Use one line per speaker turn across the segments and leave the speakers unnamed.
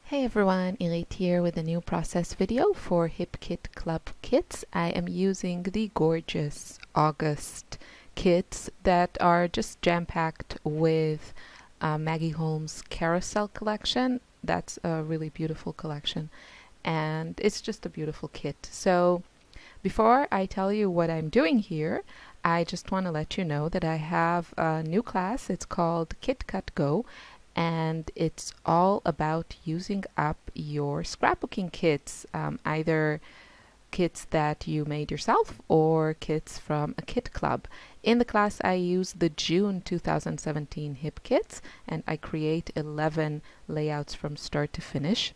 Hey everyone, Irit here with a new process video for Hip Kit Club kits. I am using the gorgeous August kits that are just jam-packed with Maggie Holmes Carousel collection. That's a really beautiful collection and it's just a beautiful kit. So before I tell you what I'm doing here, I just want to let you know that I have a new class. It's called KITCUTGO, and it's all about using up your scrapbooking kits, either kits that you made yourself or kits from a kit club. In the class, I use the June 2017 hip kits, and I create 11 layouts from start to finish.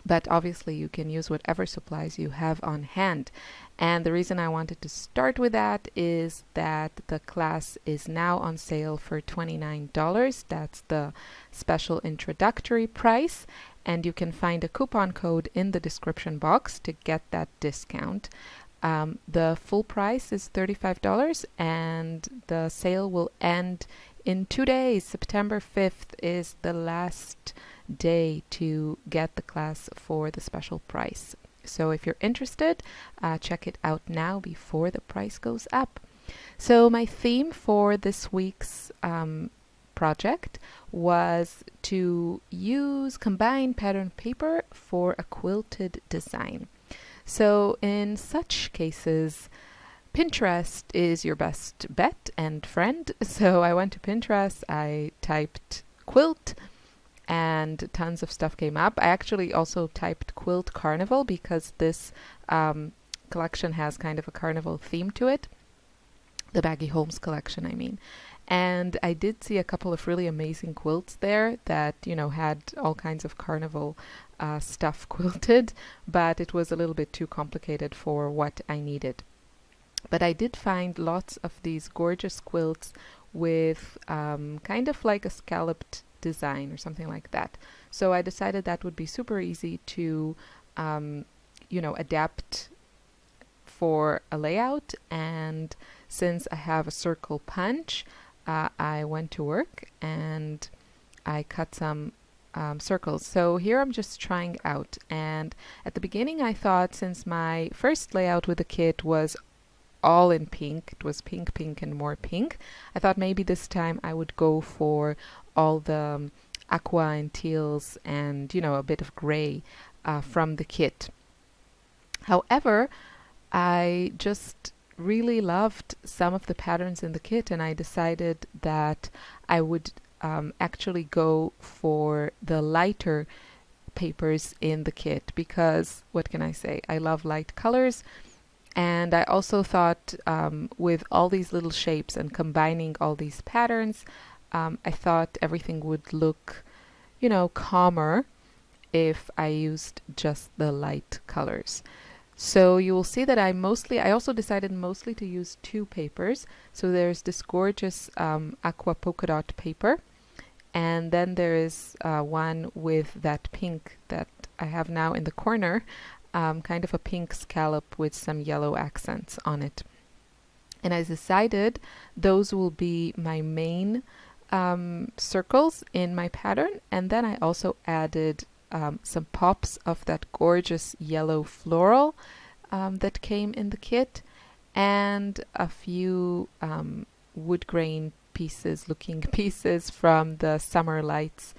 But obviously you can use whatever supplies you have on hand. And the reason I wanted to start with that is that the class is now on sale for $29. That's the special introductory price. And you can find a coupon code in the description box to get that discount. The full price is $35 and the sale will end in 2 days. September 5th is the last day to get the class for the special price. So if you're interested, check it out now before the price goes up. So my theme for this week's project was to combine pattern paper for a quilted design. So in such cases, Pinterest is your best bet and friend. So I went to Pinterest, I typed quilt, and tons of stuff came up. I actually also typed quilt carnival because this collection has kind of a carnival theme to it. The Maggie Holmes collection, I mean. And I did see a couple of really amazing quilts there that, you know, had all kinds of carnival stuff quilted, but it was a little bit too complicated for what I needed. But I did find lots of these gorgeous quilts with kind of like a scalloped design or something like that. So I decided that would be super easy to adapt for a layout. And since I have a circle punch, I went to work and I cut some circles. So here I'm just trying out, and at the beginning I thought, since my first layout with the kit was all in pink, it was pink, pink, and more pink, I thought maybe this time I would go for all the aqua and teals and, you know, a bit of gray from the kit. However, I just really loved some of the patterns in the kit, and I decided that I would actually go for the lighter papers in the kit because, what can I say, I love light colors. And I also thought with all these little shapes and combining all these patterns, I thought everything would look, you know, calmer if I used just the light colors. So you will see that I also decided mostly to use two papers. So there's this gorgeous aqua polka dot paper, and then there is one with that pink that I have now in the corner. Kind of a pink scallop with some yellow accents on it. And I decided those will be my main circles in my pattern. And then I also added some pops of that gorgeous yellow floral that came in the kit, and a few wood grain looking pieces from the Summer Lights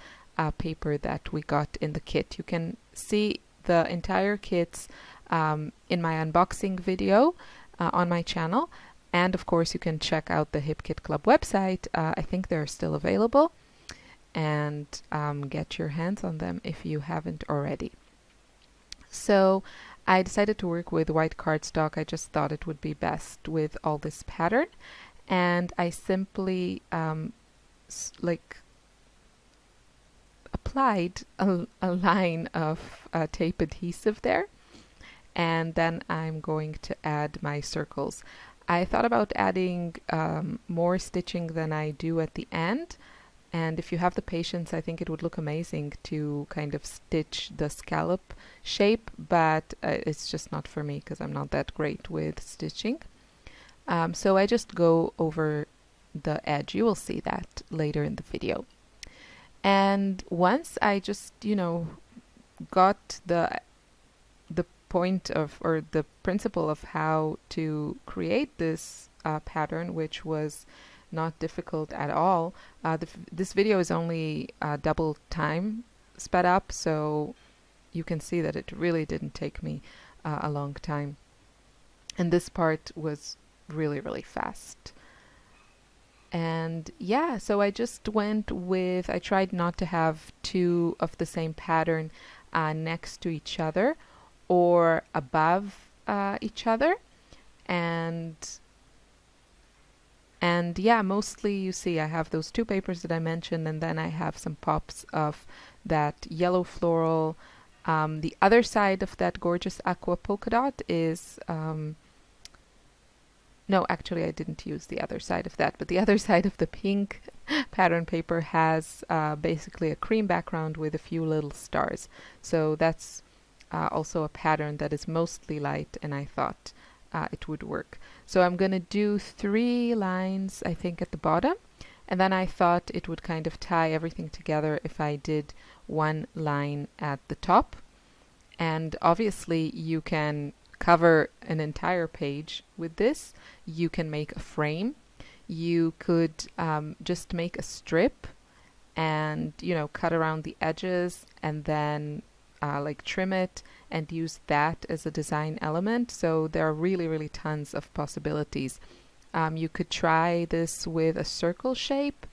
paper that we got in the kit. You can see the entire kits in my unboxing video on my channel, and of course you can check out the Hip Kit Club website. I think they're still available, and get your hands on them if you haven't already. So I decided to work with white cardstock. I just thought it would be best with all this pattern, and I simply applied a line of tape adhesive there, and then I'm going to add my circles. I thought about adding more stitching than I do at the end, and if you have the patience, I think it would look amazing to kind of stitch the scallop shape, but it's just not for me because I'm not that great with stitching. So I just go over the edge. You will see that later in the video. And once I just, got the point of, or the principle of how to create this pattern, which was not difficult at all. This video is only double time sped up, so you can see that it really didn't take me a long time. And this part was really, really fast. And yeah, so I just went with, I tried not to have two of the same pattern next to each other or above each other. And yeah, mostly you see I have those two papers that I mentioned, and then I have some pops of that yellow floral. The other side of that gorgeous aqua polka dot is, no, actually I didn't use the other side of that, but the other side of the pink pattern paper has basically a cream background with a few little stars. So that's also a pattern that is mostly light, and I thought it would work. So I'm going to do 3 lines, I think, at the bottom, and then I thought it would kind of tie everything together if I did 1 line at the top. And obviously you can cover an entire page with this. You can make a frame. You could just make a strip and, you know, cut around the edges and then like trim it and use that as a design element. So there are really, really tons of possibilities. You could try this with a circle shape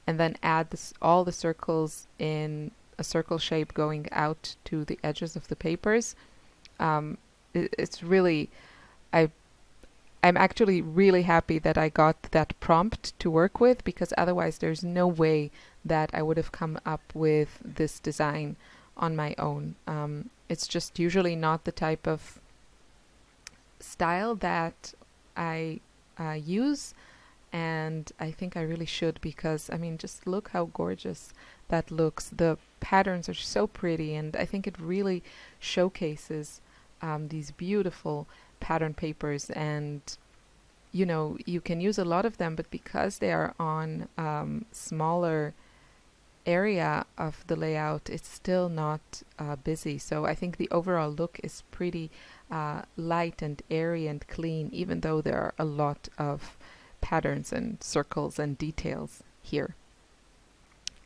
and then add all the circles in a circle shape going out to the edges of the papers. It's really, I'm actually really happy that I got that prompt to work with, because otherwise there's no way that I would have come up with this design on my own. It's just usually not the type of style that I use, and I think I really should, because I mean, just look how gorgeous that looks. The patterns are so pretty, and I think it really showcases these beautiful pattern papers. And you know, you can use a lot of them, but because they are on smaller area of the layout, it's still not busy. So I think the overall look is pretty light and airy and clean, even though there are a lot of patterns and circles and details here.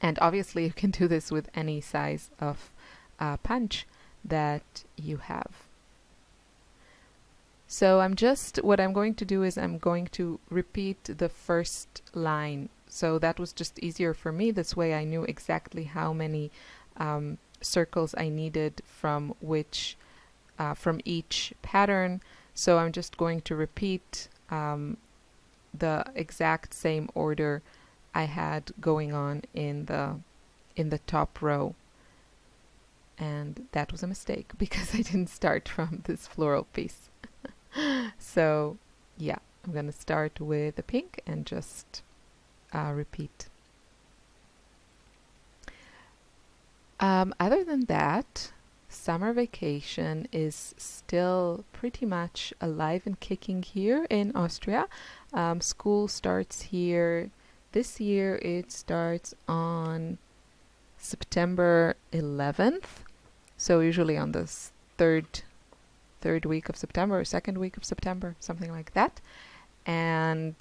And obviously you can do this with any size of punch that you have. So what I'm going to do is I'm going to repeat the first line. So that was just easier for me. This way I knew exactly how many circles I needed from each pattern. So I'm just going to repeat the exact same order I had going on in the top row. And that was a mistake because I didn't start from this floral piece. So yeah, I'm going to start with the pink and just repeat. Other than that, summer vacation is still pretty much alive and kicking here in Austria. School starts here. This year it starts on September 11th. So usually on the third week of September or second week of September, something like that. And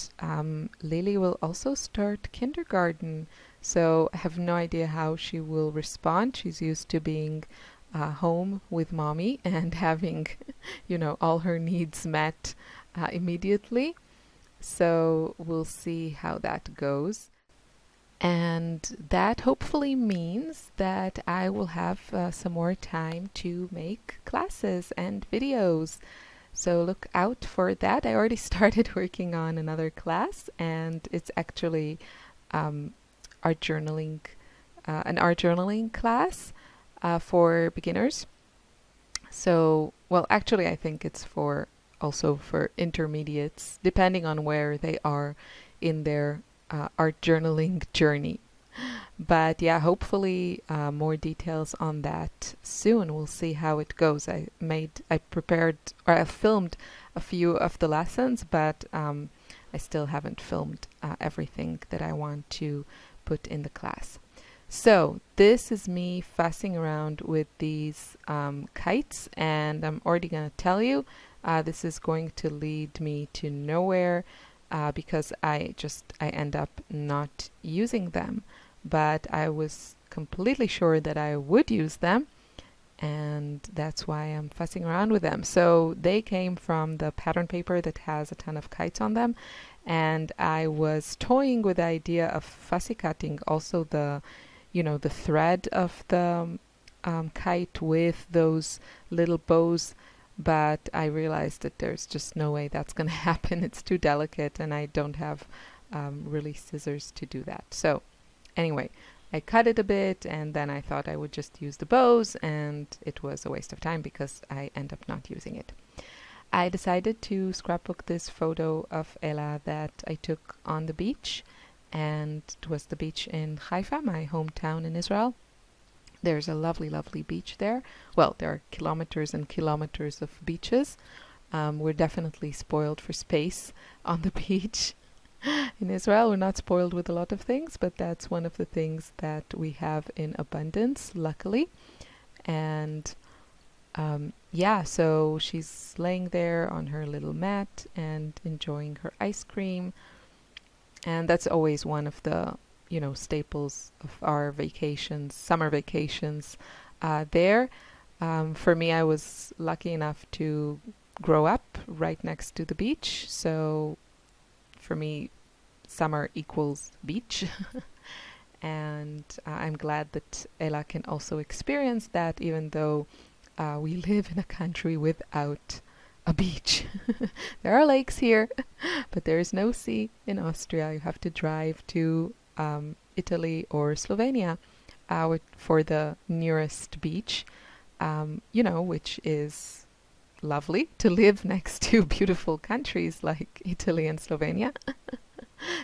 Lily will also start kindergarten. So I have no idea how she will respond. She's used to being home with mommy and having, you know, all her needs met immediately. So we'll see how that goes. And that hopefully means that I will have some more time to make classes and videos. So look out for that. I already started working on another class, and it's actually an art journaling class for beginners. So, well, actually I think it's also for intermediates, depending on where they are in their art journaling journey. But yeah, hopefully more details on that soon. We'll see how it goes. I filmed a few of the lessons, but I still haven't filmed everything that I want to put in the class. So this is me fussing around with these kites, and I'm already going to tell you this is going to lead me to nowhere because I end up not using them. But I was completely sure that I would use them, and that's why I'm fussing around with them. So they came from the pattern paper that has a ton of kites on them, and I was toying with the idea of fussy cutting also the the thread of the kite with those little bows, but I realized that there's just no way that's going to happen. It's too delicate, and I don't have really scissors to do that. So anyway, I cut it a bit, and then I thought I would just use the bows, and it was a waste of time because I end up not using it. I decided to scrapbook this photo of Ella that I took on the beach, and it was the beach in Haifa, my hometown in Israel. There's a lovely, lovely beach there. Well, there are kilometers and kilometers of beaches. We're definitely spoiled for space on the beach. In Israel, we're not spoiled with a lot of things, but that's one of the things that we have in abundance, luckily. And yeah, so she's laying there on her little mat and enjoying her ice cream. And that's always one of the, staples of our vacations, summer vacations there. For me, I was lucky enough to grow up right next to the beach. So for me, summer equals beach. And I'm glad that Ella can also experience that, even though we live in a country without a beach. There are lakes here, but there is no sea in Austria. You have to drive to Italy or Slovenia for the nearest beach, which is lovely to live next to beautiful countries like Italy and Slovenia.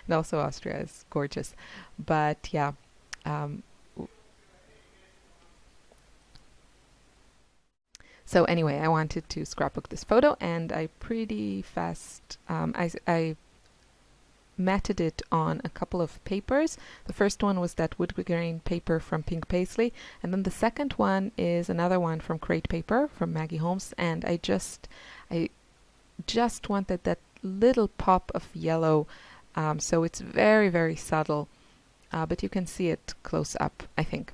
And also Austria is gorgeous. But yeah, so anyway, I wanted to scrapbook this photo, and I pretty fast, I matted it on a couple of papers. The first one was that wood grain paper from Pink Paisley, and then the second one is another one from Crate Paper from Maggie Holmes, and I just wanted that little pop of yellow, so it's very, very subtle, but you can see it close up, I think.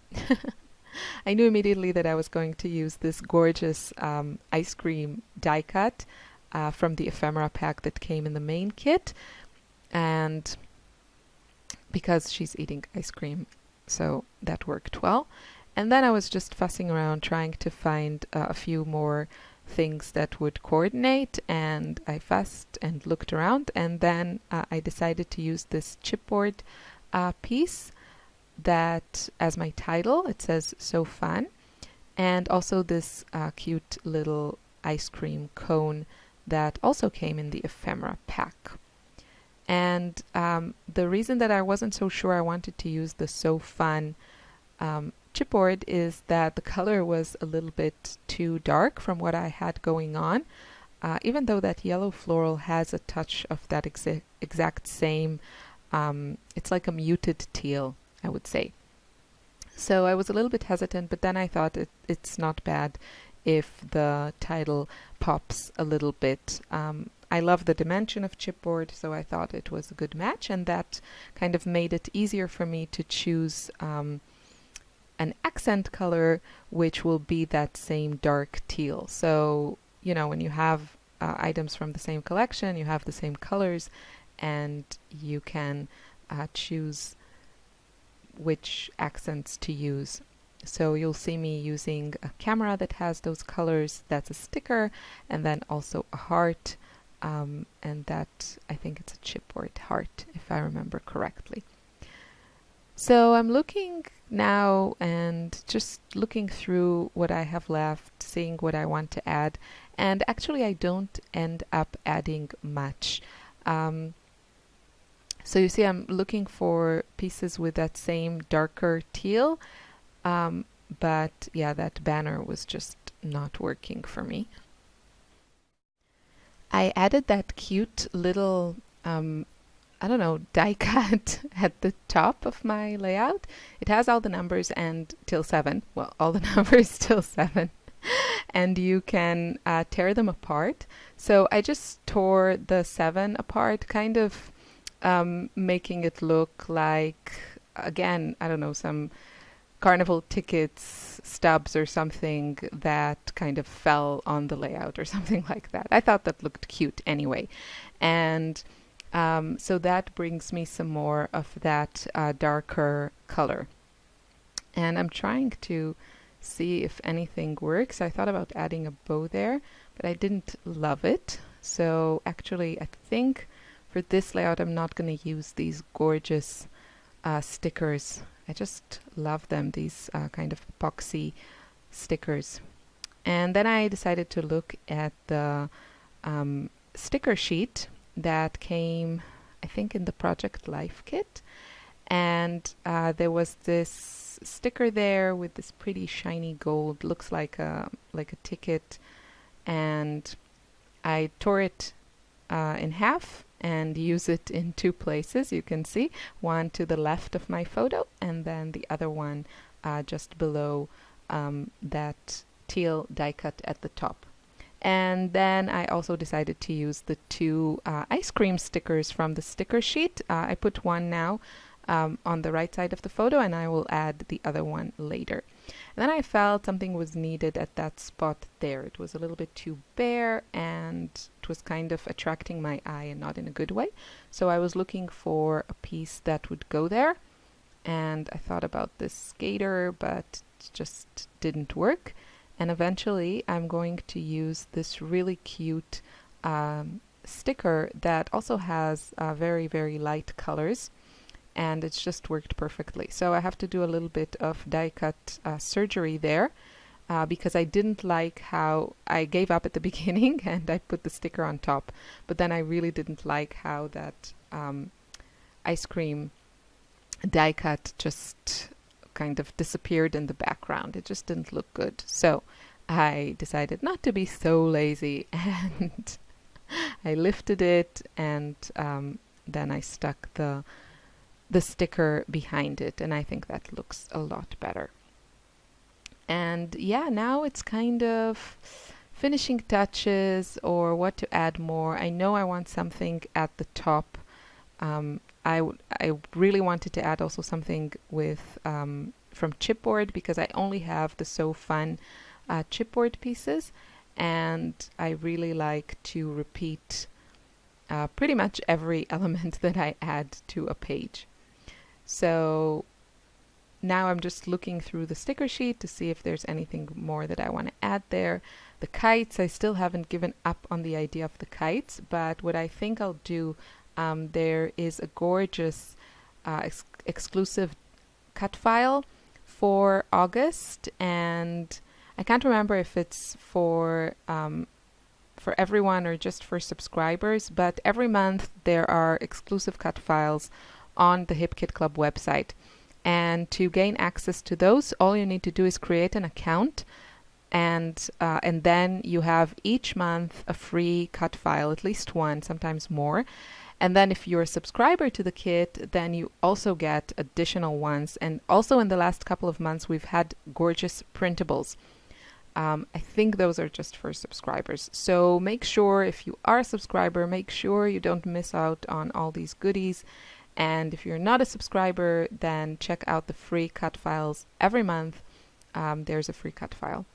I knew immediately that I was going to use this gorgeous ice cream die cut from the ephemera pack that came in the main kit, and because she's eating ice cream, so that worked well. And then I was just fussing around trying to find a few more things that would coordinate, and I fussed and looked around, and then I decided to use this chipboard piece that, as my title, it says "So Fun," and also this cute little ice cream cone that also came in the ephemera pack. And the reason that I wasn't so sure I wanted to use the "So Fun" chipboard is that the color was a little bit too dark from what I had going on, even though that yellow floral has a touch of that exact same, it's like a muted teal, I would say. So I was a little bit hesitant, but then I thought it's not bad if the title pops a little bit. I love the dimension of chipboard, so I thought it was a good match, and that kind of made it easier for me to choose an accent color, which will be that same dark teal. So, when you have items from the same collection, you have the same colors, and you can choose which accents to use. So you'll see me using a camera that has those colors. That's a sticker, and then also a heart, and that, I think it's a chipboard heart, if I remember correctly. So I'm looking now and just looking through what I have left, seeing what I want to add, and actually I don't end up adding much. So you see I'm looking for pieces with that same darker teal, but yeah, that banner was just not working for me. I added that cute little I don't know, die cut at the top of my layout. It has all the numbers and till 7. Well, all the numbers till 7. And you can tear them apart. So I just tore the 7 apart, kind of making it look like, again, I don't know, some carnival tickets stubs or something that kind of fell on the layout or something like that. I thought that looked cute anyway. And so that brings me some more of that darker color. And I'm trying to see if anything works. I thought about adding a bow there, but I didn't love it. So actually, I think for this layout, I'm not going to use these gorgeous stickers. I just love them, these kind of epoxy stickers. And then I decided to look at the sticker sheet that came, I think, in the Project Life kit. And there was this sticker there with this pretty shiny gold, looks like a ticket. And I tore it in half and use it in 2 places. You can see one to the left of my photo and then the other one just below that teal die cut at the top. And then I also decided to use the 2 ice cream stickers from the sticker sheet. I put one now on the right side of the photo, and I will add the other one later. And then I felt something was needed at that spot there. It was a little bit too bare and it was kind of attracting my eye and not in a good way. So I was looking for a piece that would go there. And I thought about this skater, but it just didn't work. And eventually I'm going to use this really cute sticker that also has very, very light colors. And it's just worked perfectly. So I have to do a little bit of die cut surgery there because I didn't like how I gave up at the beginning and I put the sticker on top. But then I really didn't like how that ice cream die cut just kind of disappeared in the background. It just didn't look good. So I decided not to be so lazy and I lifted it and then I stuck the sticker behind it, and I think that looks a lot better. And yeah, now it's kind of finishing touches or what to add more. I know I want something at the top. I really wanted to add also something with from chipboard because I only have the So Fun chipboard pieces, and I really like to repeat pretty much every element that I add to a page. So now I'm just looking through the sticker sheet to see if there's anything more that I want to add there. The kites, I still haven't given up on the idea of the kites, but what I think I'll do, there is a gorgeous exclusive cut file for August, and I can't remember if it's for everyone or just for subscribers, but every month there are exclusive cut files on the Hip Kit Club website. And to gain access to those, all you need to do is create an account, and then you have each month a free cut file, at least one, sometimes more. And then if you're a subscriber to the kit, then you also get additional ones. And also in the last couple of months, we've had gorgeous printables. I think those are just for subscribers. So make sure, if you are a subscriber, make sure you don't miss out on all these goodies. And if you're not a subscriber, then check out the free cut files every month. There's a free cut file.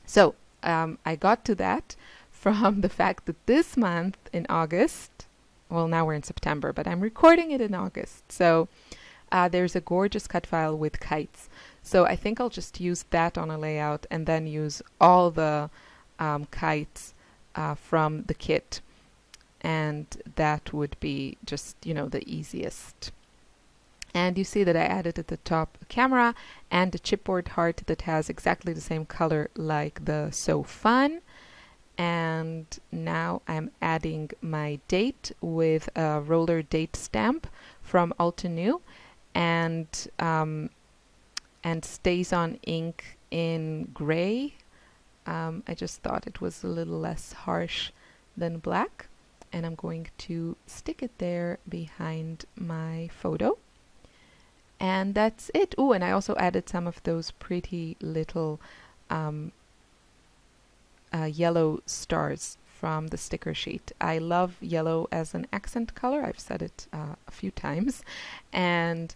So I got to that from the fact that this month in August, well, now we're in September, but I'm recording it in August. So there's a gorgeous cut file with kites. So I think I'll just use that on a layout and then use all the kites from the kit. And that would be just, the easiest. And you see that I added at the top a camera and a chipboard heart that has exactly the same color like the So Fun. And now I'm adding my date with a roller date stamp from Altenew, and Stays On ink in gray. I just thought it was a little less harsh than black. and I'm going to stick it there behind my photo. And that's it. Oh, and I also added some of those pretty little yellow stars from the sticker sheet. I love yellow as an accent color. I've said it a few times. And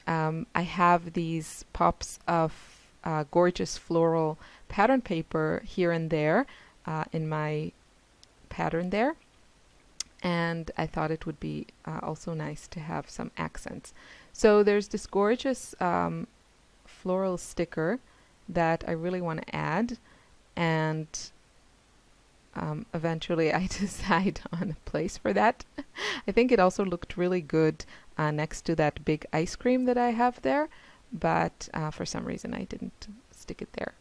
I have these pops of gorgeous floral pattern paper here and there in my pattern there. And I thought it would be also nice to have some accents. So there's this gorgeous floral sticker that I really want to add, and eventually I decide on a place for that. I think it also looked really good next to that big ice cream that I have there, but for some reason I didn't stick it there.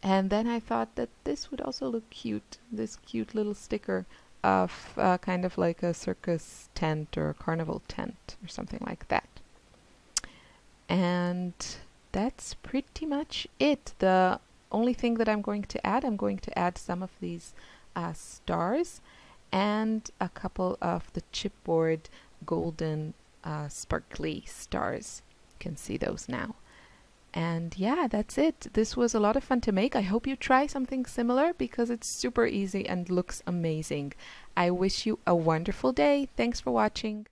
And then I thought that this would also look cute, this cute little sticker of kind of like a circus tent or a carnival tent or something like that. And that's pretty much it. The only thing that I'm going to add some of these stars and a couple of the chipboard golden sparkly stars. You can see those now. And yeah, that's it. This was a lot of fun to make. I hope you try something similar because it's super easy and looks amazing. I wish you a wonderful day. Thanks for watching.